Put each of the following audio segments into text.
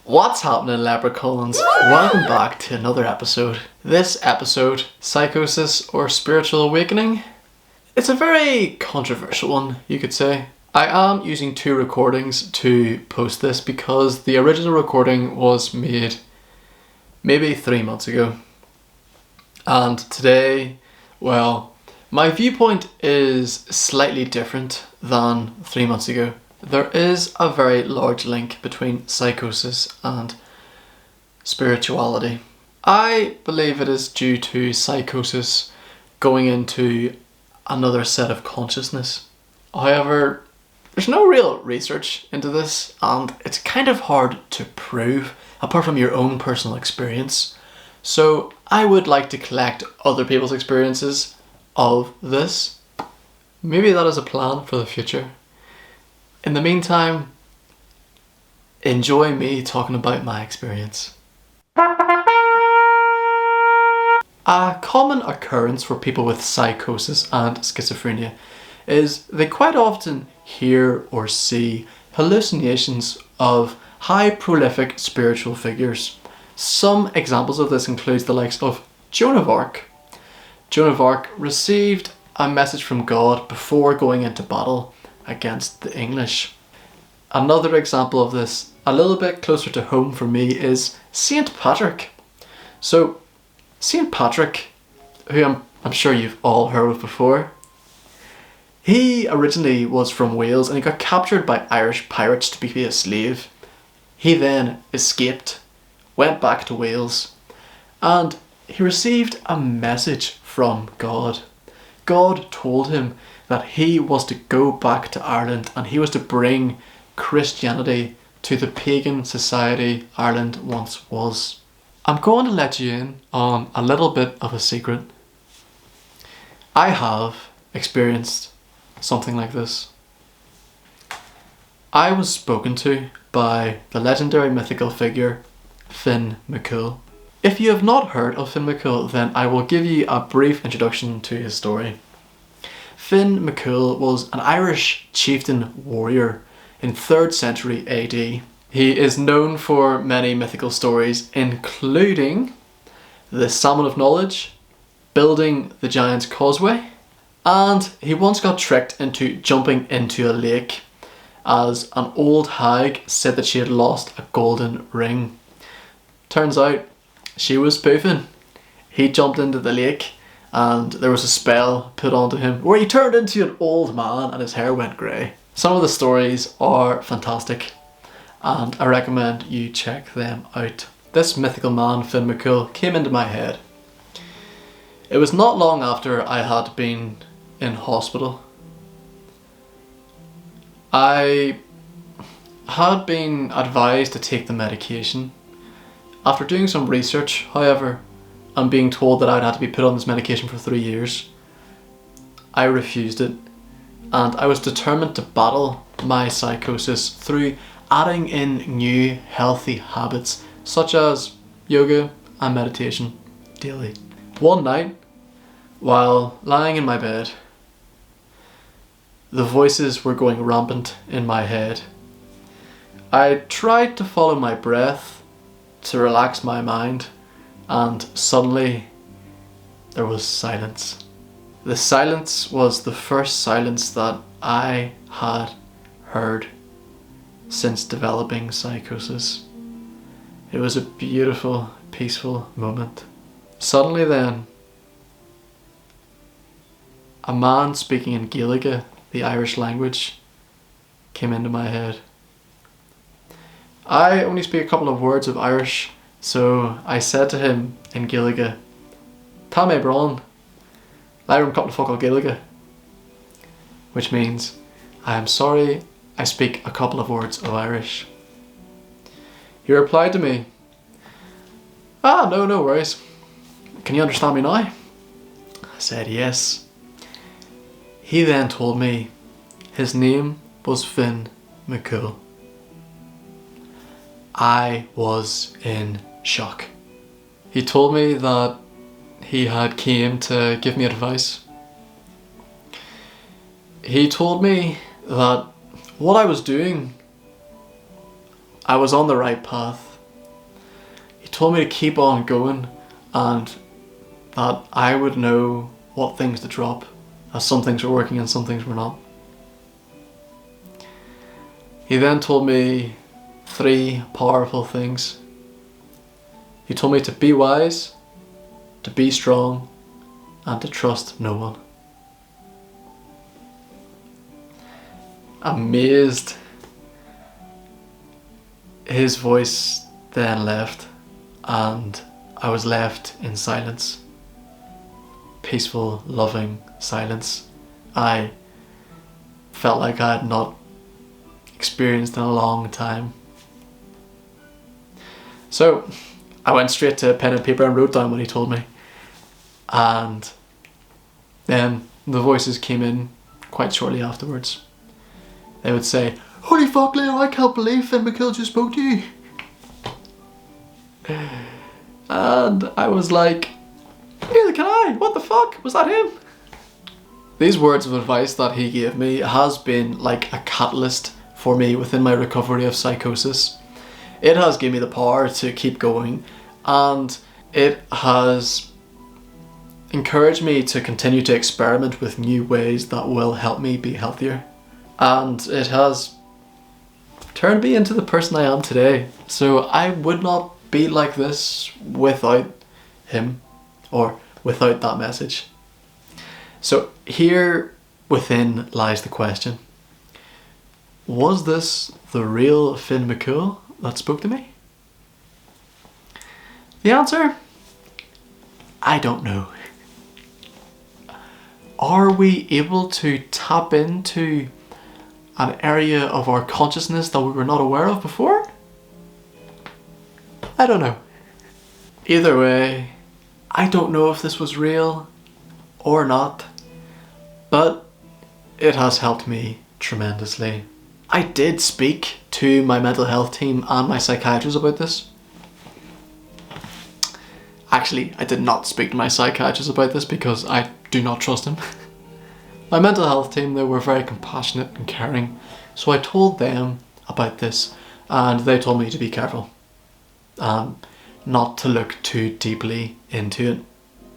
What's happening, Leprechauns? Welcome back to another episode. This episode, Psychosis or Spiritual Awakening, it's a very controversial one, you could say. I am using two recordings to post this because the original recording was made maybe 3 months ago. And today, well, my viewpoint is slightly different than 3 months ago. There is a very large link between psychosis and spirituality. I believe it is due to psychosis going into another set of consciousness. However, there's no real research into this and it's kind of hard to prove apart from your own personal experience. So I would like to collect other people's experiences of this. Maybe that is a plan for the future. In the meantime, enjoy me talking about my experience. A common occurrence for people with psychosis and schizophrenia is they quite often hear or see hallucinations of high prolific spiritual figures. Some examples of this include the likes of Joan of Arc. Joan of Arc received a message from God before going into battle against the English. Another example of this, a little bit closer to home for me, is Saint Patrick. So, Saint Patrick, who I'm sure you've all heard of before, he originally was from Wales and he got captured by Irish pirates to be a slave. He then escaped, went back to Wales, and he received a message from God. God told him that he was to go back to Ireland and he was to bring Christianity to the pagan society Ireland once was. I'm going to let you in on a little bit of a secret. I have experienced something like this. I was spoken to by the legendary mythical figure Fionn McCool. If you have not heard of Fionn McCool, then I will give you a brief introduction to his story. Fionn McCool was an Irish chieftain warrior in 3rd century AD. He is known for many mythical stories, including the Salmon of Knowledge, building the Giant's Causeway, and he once got tricked into jumping into a lake as an old hag said that she had lost a golden ring. Turns out she was spoofing. He jumped into the lake and there was a spell put onto him where he turned into an old man and his hair went grey. Some of the stories are fantastic and I recommend you check them out. This mythical man, Fionn McCool, came into my head. It was not long after I had been in hospital. I had been advised to take the medication. After doing some research, however, and being told that I'd had to be put on this medication for 3 years, I refused it, and I was determined to battle my psychosis through adding in new healthy habits such as yoga and meditation daily. One night, while lying in my bed, the voices were going rampant in my head. I tried to follow my breath to relax my mind, and suddenly there was silence. The silence was the first silence that I had heard since developing psychosis. It was a beautiful, peaceful moment. Suddenly then, a man speaking in Gaelic, the Irish language, came into my head. I only speak a couple of words of Irish, so I said to him in Gaelic, "Tá mé bron, Layo couple focal Gaelic," which means, "I am sorry, I speak a couple of words of Irish." He replied to me, No worries. Can you understand me now?" I said yes. He then told me his name was Fionn McCool. I was in shock. He told me that he had came to give me advice. He told me that what I was doing, I was on the right path. told me to keep on going and that I would know what things to drop, as some things were working and some things were not. He then told me 3 powerful things. He told me to be wise, to be strong, and to trust no one. Amazed, his voice then left and I was left in silence. Peaceful, loving silence. I felt like I had not experienced in a long time. So I went straight to pen and paper and wrote down what he told me. And then the voices came in quite shortly afterwards. They would say, "Holy fuck, Layo, I can't believe Fionn McCool just spoke to you." And I was like, neither can I, what the fuck, was that him? These words of advice that he gave me has been like a catalyst for me within my recovery of psychosis. It has given me the power to keep going, and it has encouraged me to continue to experiment with new ways that will help me be healthier. And it has turned me into the person I am today. So I would not be like this without him or without that message. So here within lies the question: was this the real Fionn McCool that spoke to me? The answer? I don't know. Are we able to tap into an area of our consciousness that we were not aware of before? I don't know. Either way, I don't know if this was real or not, but it has helped me tremendously. I did speak to my mental health team and my psychiatrist about this. Actually, I did not speak to my psychiatrist about this because I do not trust him. My mental health team, they were very compassionate and caring, so I told them about this and they told me to be careful, not to look too deeply into it.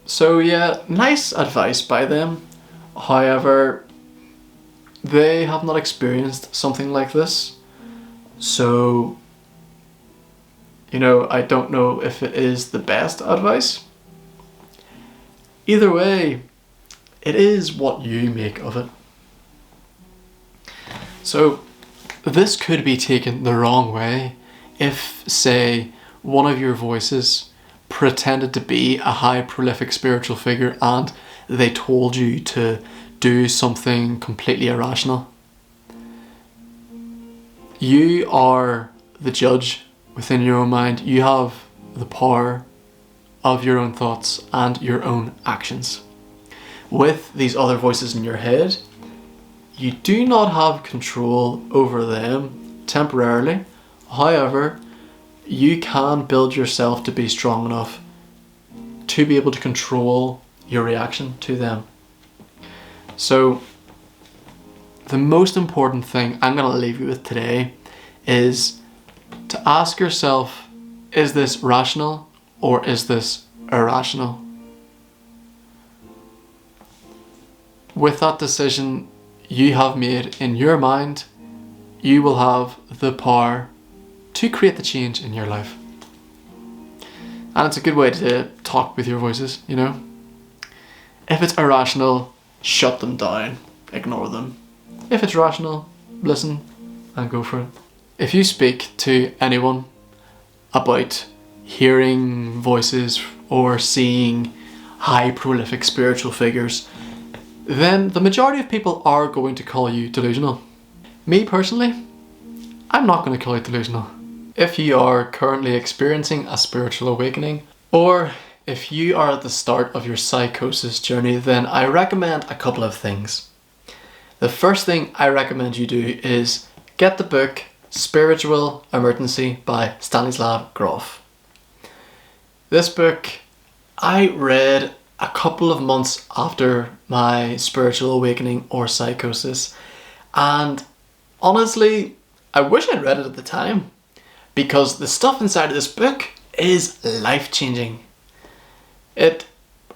So yeah, nice advice by them. However, they have not experienced something like this, so I don't know if it is the best advice. Either way, it is what you make of it. So this could be taken the wrong way if, say, one of your voices pretended to be a high prolific spiritual figure and they told you to do something completely irrational. You are the judge within your own mind. You have the power of your own thoughts and your own actions. With these other voices in your head, you do not have control over them temporarily. However, you can build yourself to be strong enough to be able to control your reaction to them. So the most important thing I'm going to leave you with today is to ask yourself, is this rational or is this irrational? With that decision you have made in your mind, you will have the power to create the change in your life. And it's a good way to talk with your voices, If it's irrational, shut them down, ignore them. If it's rational, listen and go for it. If you speak to anyone about hearing voices or seeing high prolific spiritual figures, then the majority of people are going to call you delusional. Me personally, I'm not going to call you delusional. If you are currently experiencing a spiritual awakening, or if you are at the start of your psychosis journey, then I recommend a couple of things. The first thing I recommend you do is get the book Spiritual Emergency by Stanislav Grof. This book I read a couple of months after my spiritual awakening or psychosis, and honestly I wish I'd read it at the time, because the stuff inside of this book is life-changing. It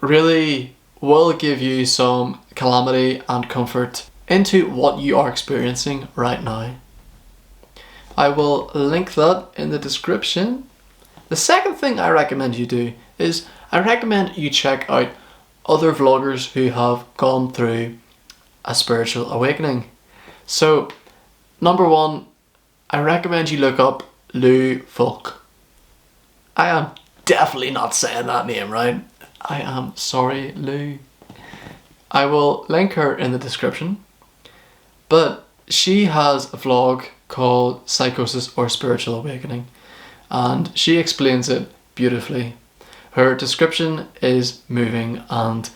really will give you some calamity and comfort into what you are experiencing right now. I will link that in the description. The second thing I recommend you do is I recommend you check out other vloggers who have gone through a spiritual awakening. So, number one, I recommend you look up Layo. I am definitely not saying that name right. I am sorry, Layo. I will link her in the description. But she has a vlog called Psychosis or Spiritual Awakening, and she explains it beautifully. Her description is moving, and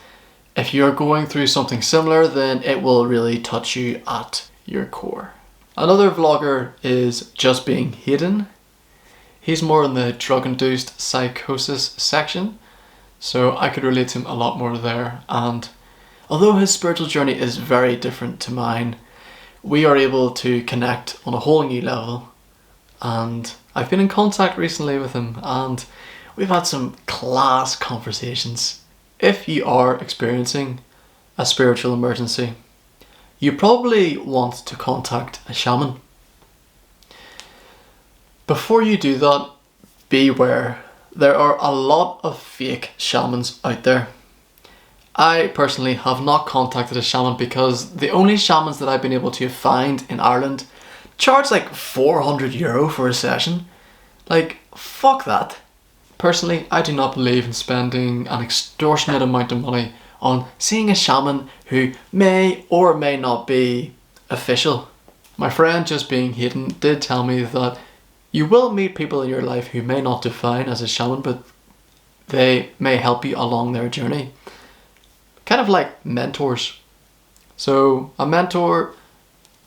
if you're going through something similar, then it will really touch you at your core. Another vlogger is Just Being Hayden. He's more in the drug-induced psychosis section, so I could relate to him a lot more there. And although his spiritual journey is very different to mine, we are able to connect on a whole new level. And I've been in contact recently with him, and we've had some class conversations. If you are experiencing a spiritual emergency, you probably want to contact a shaman. Before you do that, beware. There are a lot of fake shamans out there. I personally have not contacted a shaman because the only shamans that I've been able to find in Ireland charge like €400 for a session. Like, fuck that. Personally, I do not believe in spending an extortionate amount of money on seeing a shaman who may or may not be official. My friend Just Being Hayden did tell me that you will meet people in your life who may not define as a shaman, but they may help you along their journey. Kind of like mentors. So a mentor,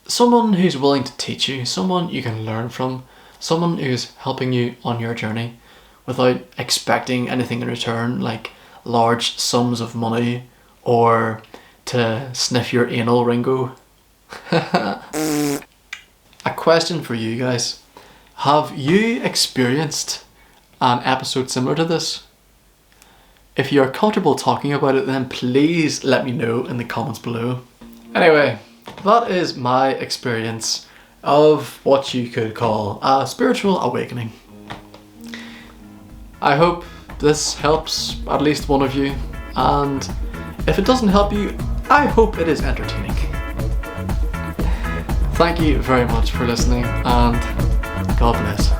someone who's willing to teach you, someone you can learn from, someone who's helping you on your journey without expecting anything in return, like large sums of money or to sniff your anal Ringo. A question for you guys. Have you experienced an episode similar to this? If you're comfortable talking about it, then please let me know in the comments below. Anyway, that is my experience of what you could call a spiritual awakening. I hope this helps at least one of you, and if it doesn't help you, I hope it is entertaining. Thank you very much for listening, and God bless.